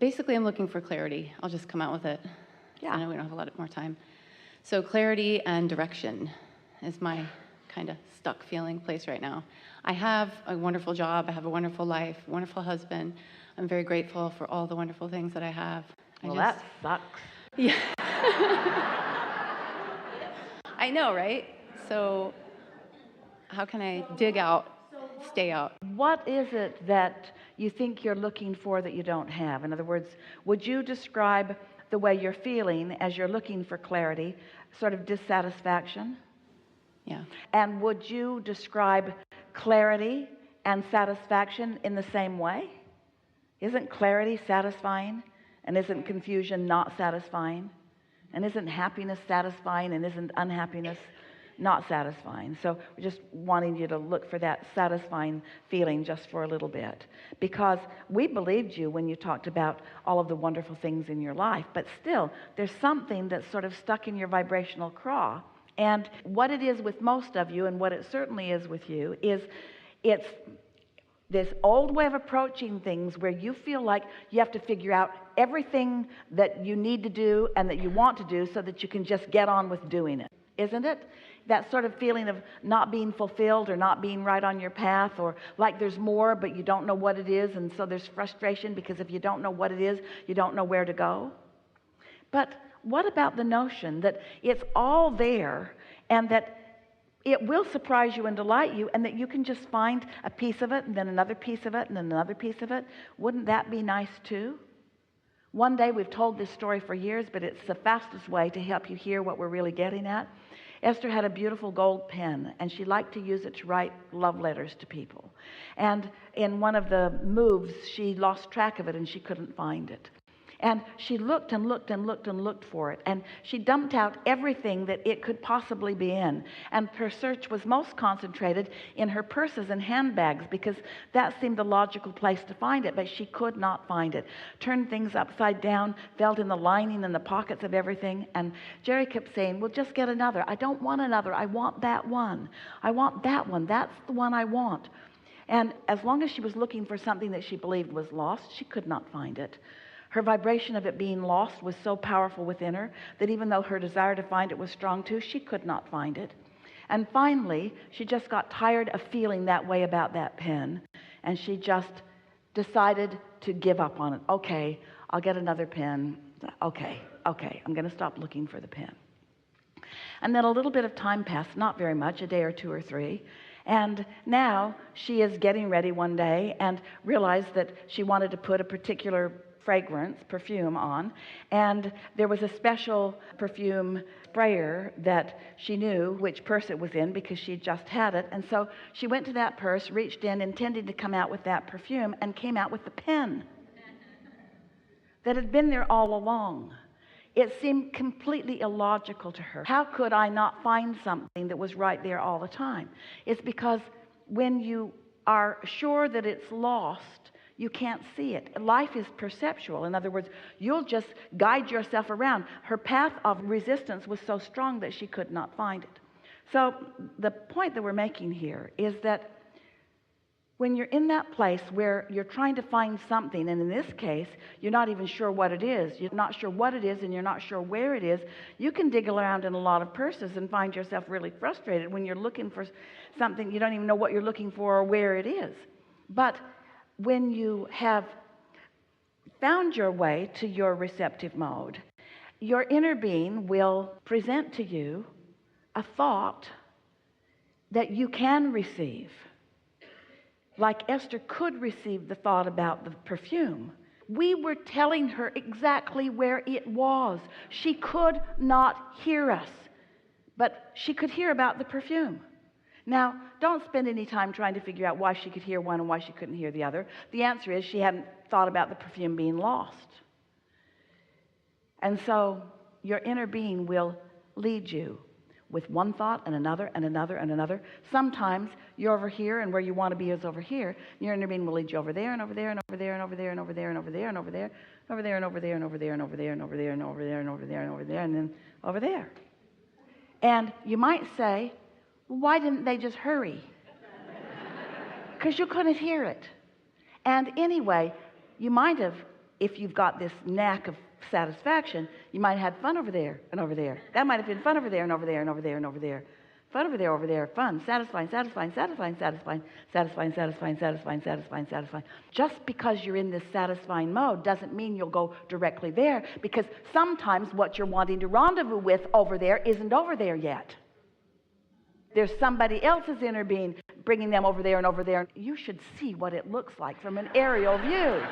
basically I'm looking for clarity. I'll just come out with it. Yeah. I know we don't have a lot more time. So clarity and direction is my kind of stuck feeling place right now. I have a wonderful job. I have a wonderful life, wonderful husband. I'm very grateful for all the wonderful things that I have. Well, that sucks. Yeah. I know, right? So how can I dig out, stay out? What is it that you think you're looking for that you don't have? In other words, would you describe the way you're feeling as you're looking for clarity, sort of dissatisfaction? Yeah. And would you describe clarity and satisfaction in the same way? Isn't clarity satisfying? And isn't confusion not satisfying? And isn't happiness satisfying? And isn't unhappiness not satisfying? So we're just wanting you to look for that satisfying feeling just for a little bit, because we believed you when you talked about all of the wonderful things in your life, but still there's something that's sort of stuck in your vibrational craw. And what it is with most of you, and what it certainly is with you, is it's this old way of approaching things where you feel like you have to figure out everything that you need to do and that you want to do so that you can just get on with doing it, isn't it? That sort of feeling of not being fulfilled or not being right on your path, or like there's more but you don't know what it is, and so there's frustration because if you don't know what it is, you don't know where to go. But what about the notion that it's all there and that it will surprise you and delight you, and that you can just find a piece of it and then another piece of it and then another piece of it? Wouldn't that be nice too? One day, we've told this story for years, but it's the fastest way to help you hear what we're really getting at. Esther had a beautiful gold pen, and she liked to use it to write love letters to people. And in one of the moves, she lost track of it and she couldn't find it. And she looked and looked and looked and looked for it, and she dumped out everything that it could possibly be in. And her search was most concentrated in her purses and handbags, because that seemed the logical place to find it, but she could not find it. Turned things upside down, felt in the lining and the pockets of everything. And Jerry kept saying, well, just get another. I don't want another. I want that one. I want that one. That's the one I want. And as long as she was looking for something that she believed was lost, she could not find it. Her vibration of it being lost was so powerful within her that even though her desire to find it was strong too, she could not find it. And finally, she just got tired of feeling that way about that pen, and she just decided to give up on it. Okay, I'll get another pen. Okay, I'm going to stop looking for the pen. And then a little bit of time passed, not very much, a day or two or three. And now she is getting ready one day and realized that she wanted to put a particular perfume on, and there was a special perfume sprayer that she knew which purse it was in because she just had it. And so she went to that purse, reached in, intending to come out with that perfume, and came out with the pen that had been there all along. It seemed completely illogical to her. How could I not find something that was right there all the time? It's because when you are sure that it's lost, you can't see it. Life is perceptual. In other words, you'll just guide yourself around. Her path of resistance was so strong that she could not find it. So the point that we're making here is that when you're in that place where you're trying to find something, and in this case, you're not even sure what it is, you're not sure what it is, and you're not sure where it is, you can dig around in a lot of purses and find yourself really frustrated when you're looking for something. You don't even know what you're looking for or where it is. But when you have found your way to your receptive mode, your inner being will present to you a thought that you can receive. Like Esther could receive the thought about the perfume. We were telling her exactly where it was. She could not hear us, but she could hear about the perfume. Now, don't spend any time trying to figure out why she could hear one and why she couldn't hear the other. The answer is she hadn't thought about the perfume being lost. And so your inner being will lead you with one thought and another and another and another. Sometimes you're over here and where you want to be is over here. Your inner being will lead you over there and over there and over there and over there and over there and over there and over there, over there and over there and over there and over there and over there and over there and over there and over there and then over there. And you might say, why didn't they just hurry? Because you couldn't hear it. And anyway, you might have if you've got this knack of satisfaction, you might have had fun over there and over there. That might have been fun over there and over there and over there and over there. Fun over there, fun, satisfying, satisfying, satisfying, satisfying, satisfying, satisfying, satisfying, satisfying, satisfying. Just because you're in this satisfying mode doesn't mean you'll go directly there, because sometimes what you're wanting to rendezvous with over there isn't over there yet. There's somebody else's inner being bringing them over there and over there. You should see what it looks like from an aerial view.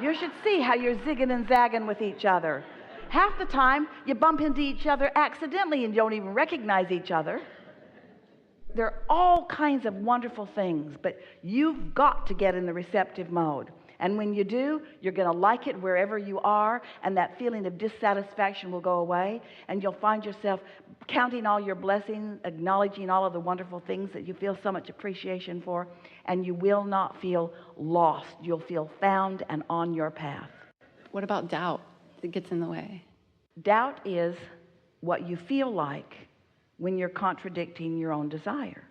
You should see how you're zigging and zagging with each other. Half the time, you bump into each other accidentally and you don't even recognize each other. There are all kinds of wonderful things, but you've got to get in the receptive mode. And when you do, you're going to like it wherever you are, and that feeling of dissatisfaction will go away, and you'll find yourself counting all your blessings, acknowledging all of the wonderful things that you feel so much appreciation for, and you will not feel lost. You'll feel found and on your path. What about doubt that gets in the way? Doubt is what you feel like when you're contradicting your own desire.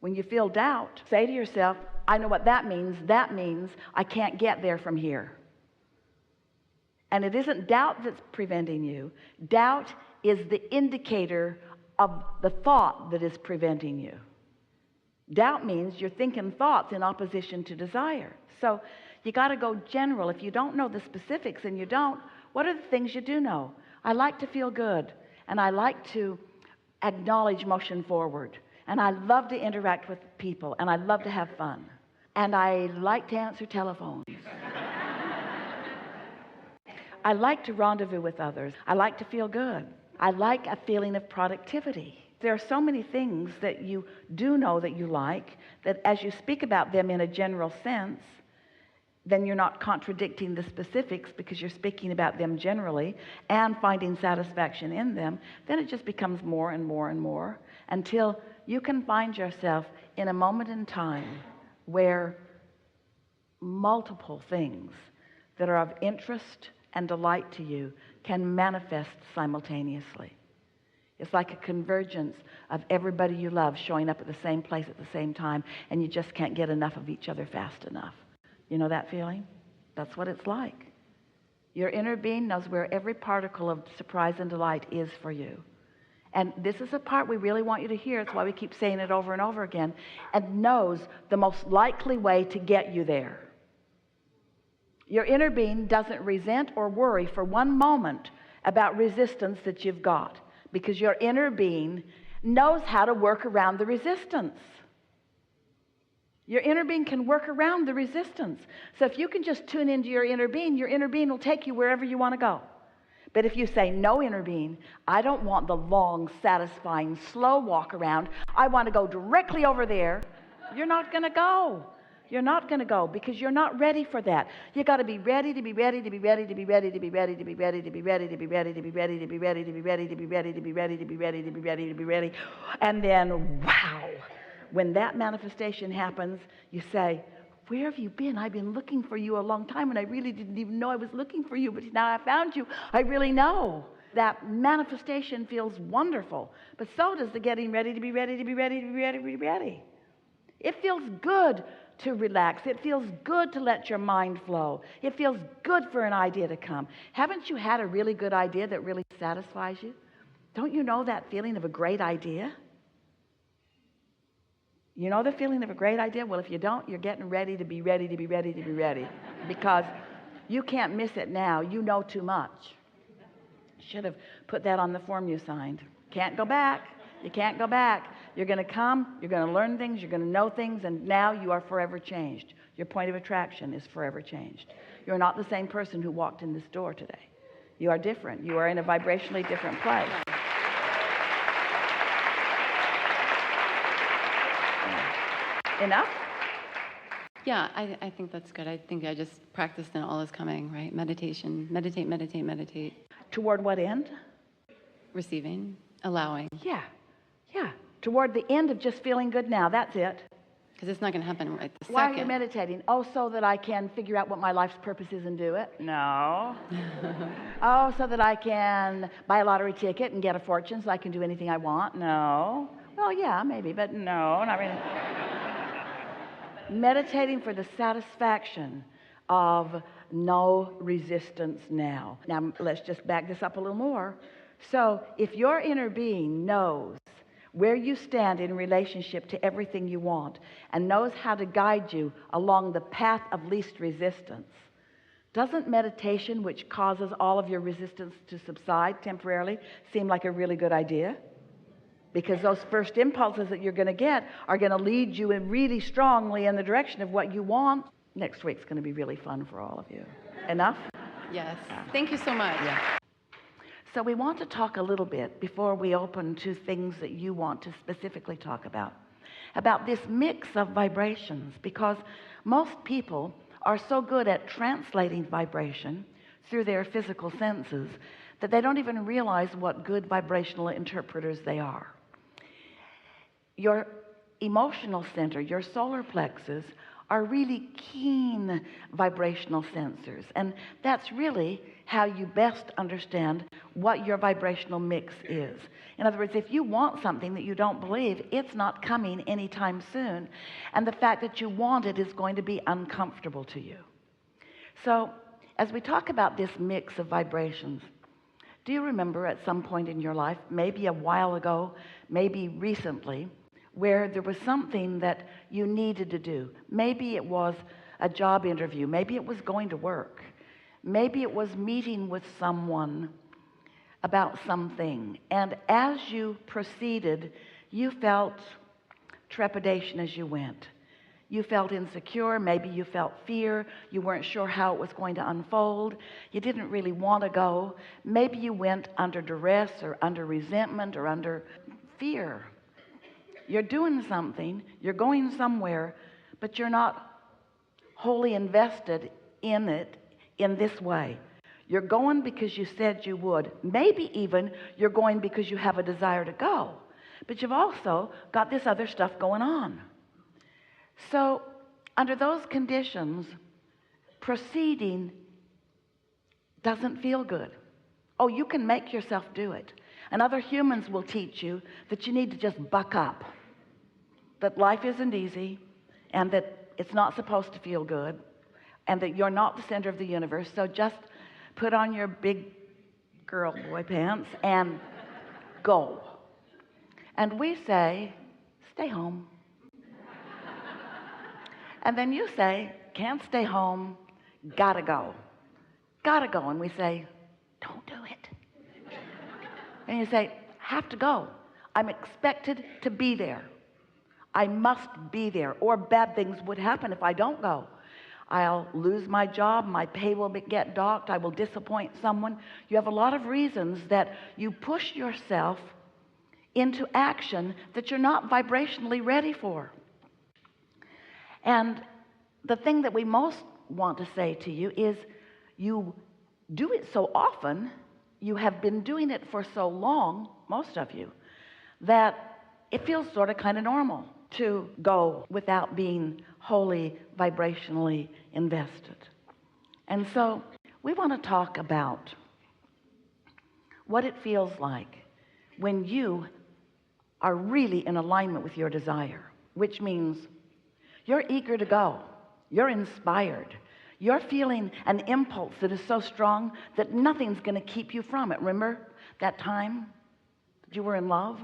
When you feel doubt, say to yourself, I know what that means. That means I can't get there from here. And it isn't doubt that's preventing you. Doubt is the indicator of the thought that is preventing you. Doubt means you're thinking thoughts in opposition to desire. So you got to go general. If you don't know the specifics, and you don't, what are the things you do know? I like to feel good, and I like to acknowledge motion forward, and I love to interact with people, and I love to have fun, and I like to answer telephones. I like to rendezvous with others. I like to feel good. I like a feeling of productivity. There are so many things that you do know that you like, that as you speak about them in a general sense, then you're not contradicting the specifics, because you're speaking about them generally and finding satisfaction in them. Then it just becomes more and more and more, until you can find yourself in a moment in time where multiple things that are of interest and delight to you can manifest simultaneously. It's like a convergence of everybody you love showing up at the same place at the same time, and you just can't get enough of each other fast enough. You know that feeling? That's what it's like. Your inner being knows where every particle of surprise and delight is for you. And this is a part we really want you to hear. It's why we keep saying it over and over again. And knows the most likely way to get you there. Your inner being doesn't resent or worry for one moment about resistance that you've got, because your inner being knows how to work around the resistance. Your inner being can work around the resistance. So if you can just tune into your inner being will take you wherever you want to go. But if you say, no, inner being, I don't want the long, satisfying, slow walk around. I want to go directly over there. You're not going to go. You're not going to go, because you're not ready for that. You got to be ready to be ready to be ready to be ready to be ready to be ready to be ready to be ready to be ready to be ready to be ready to be ready to be ready to be ready to be ready to be ready. And then, wow, when that manifestation happens, you say, where have you been? I've been looking for you a long time, and I really didn't even know I was looking for you, but now I found you. I really know. That manifestation feels wonderful, but so does the getting ready to be ready to be ready to be ready to be ready. It feels good to relax. It feels good to let your mind flow. It feels good for an idea to come. Haven't you had a really good idea that really satisfies you? Don't you know that feeling of a great idea? You know the feeling of a great idea? Well, if you don't, you're getting ready to be ready to be ready to be ready, because you can't miss it now. You know too much. Should have put that on the form you signed. Can't go back. You can't go back. You're going to come, you're going to learn things, you're going to know things, and now you are forever changed. Your point of attraction is forever changed. You're not the same person who walked in this door today. You are different. You are in a vibrationally different place. Enough? Yeah, I think that's good. I think I just practiced and all is coming, right? Meditation, meditate, meditate, meditate. Toward what end? Receiving, allowing. Yeah. Toward the end of just feeling good now. That's it. Because it's not going to happen right this second. Why are you meditating? Oh, so that I can figure out what my life's purpose is and do it? No. Oh, so that I can buy a lottery ticket and get a fortune so I can do anything I want? No. Well, yeah, maybe, but no, not really. Meditating for the satisfaction of no resistance now. Now, let's just back this up a little more. So if your inner being knows where you stand in relationship to everything you want and knows how to guide you along the path of least resistance, doesn't meditation, which causes all of your resistance to subside temporarily, seem like a really good idea? Because those first impulses that you're going to get are going to lead you in really strongly in the direction of what you want. Next week's going to be really fun for all of you. Enough? Yes. Thank you so much. Yeah. So we want to talk a little bit before we open to things that you want to specifically talk about this mix of vibrations, because most people are so good at translating vibration through their physical senses that they don't even realize what good vibrational interpreters they are. Your emotional center, your solar plexus, are really keen vibrational sensors, and that's really how you best understand what your vibrational mix is. In other words, if you want something that you don't believe, it's not coming anytime soon, and the fact that you want it is going to be uncomfortable to you. So as we talk about this mix of vibrations, do you remember at some point in your life, maybe a while ago, maybe recently, where there was something that you needed to do? Maybe it was a job interview, maybe it was going to work, maybe it was meeting with someone about something, and as you proceeded, you felt trepidation as you went. You felt insecure, maybe you felt fear, you weren't sure how it was going to unfold, you didn't really want to go, maybe you went under duress or under resentment or under fear. You're doing something, you're going somewhere, but you're not wholly invested in it in this way. You're going because you said you would. Maybe even you're going because you have a desire to go, but you've also got this other stuff going on. So under those conditions, proceeding doesn't feel good. Oh, you can make yourself do it. And other humans will teach you that you need to just buck up, that life isn't easy, and that it's not supposed to feel good, and that you're not the center of the universe. So just put on your big girl boy pants and go. And we say, stay home. And then you say, can't stay home, gotta go. Gotta go. And we say, don't do it. And you say, have to go. I'm expected to be there. I must be there, or bad things would happen if I don't go. I'll lose my job, my pay will get docked, I will disappoint someone. You have a lot of reasons that you push yourself into action that you're not vibrationally ready for. And the thing that we most want to say to you is, you do it so often, you have been doing it for so long, most of you, that it feels sort of kind of normal to go without being wholly vibrationally invested. And so we want to talk about what it feels like when you are really in alignment with your desire, which means you're eager to go, you're inspired, you're feeling an impulse that is so strong that nothing's going to keep you from it. Remember that time that you were in love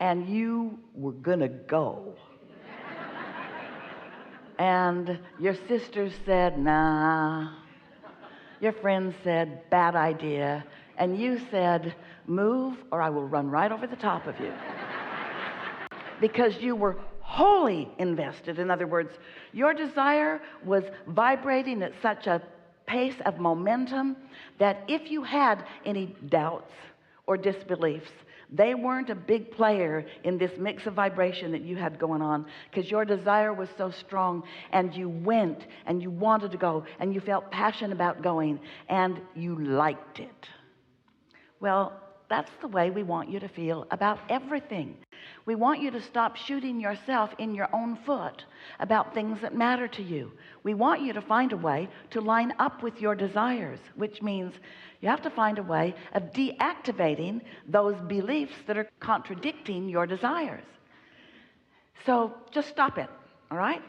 and you were gonna go, and your sisters said nah, your friends said bad idea, and you said move or I will run right over the top of you, because you were wholly invested. In other words, your desire was vibrating at such a pace of momentum that if you had any doubts or disbeliefs, they weren't a big player in this mix of vibration that you had going on, because your desire was so strong, and you went and you wanted to go and you felt passion about going and you liked it. Well, that's the way we want you to feel about everything. We want you to stop shooting yourself in your own foot about things that matter to you. We want you to find a way to line up with your desires, which means you have to find a way of deactivating those beliefs that are contradicting your desires. So just stop it, all right?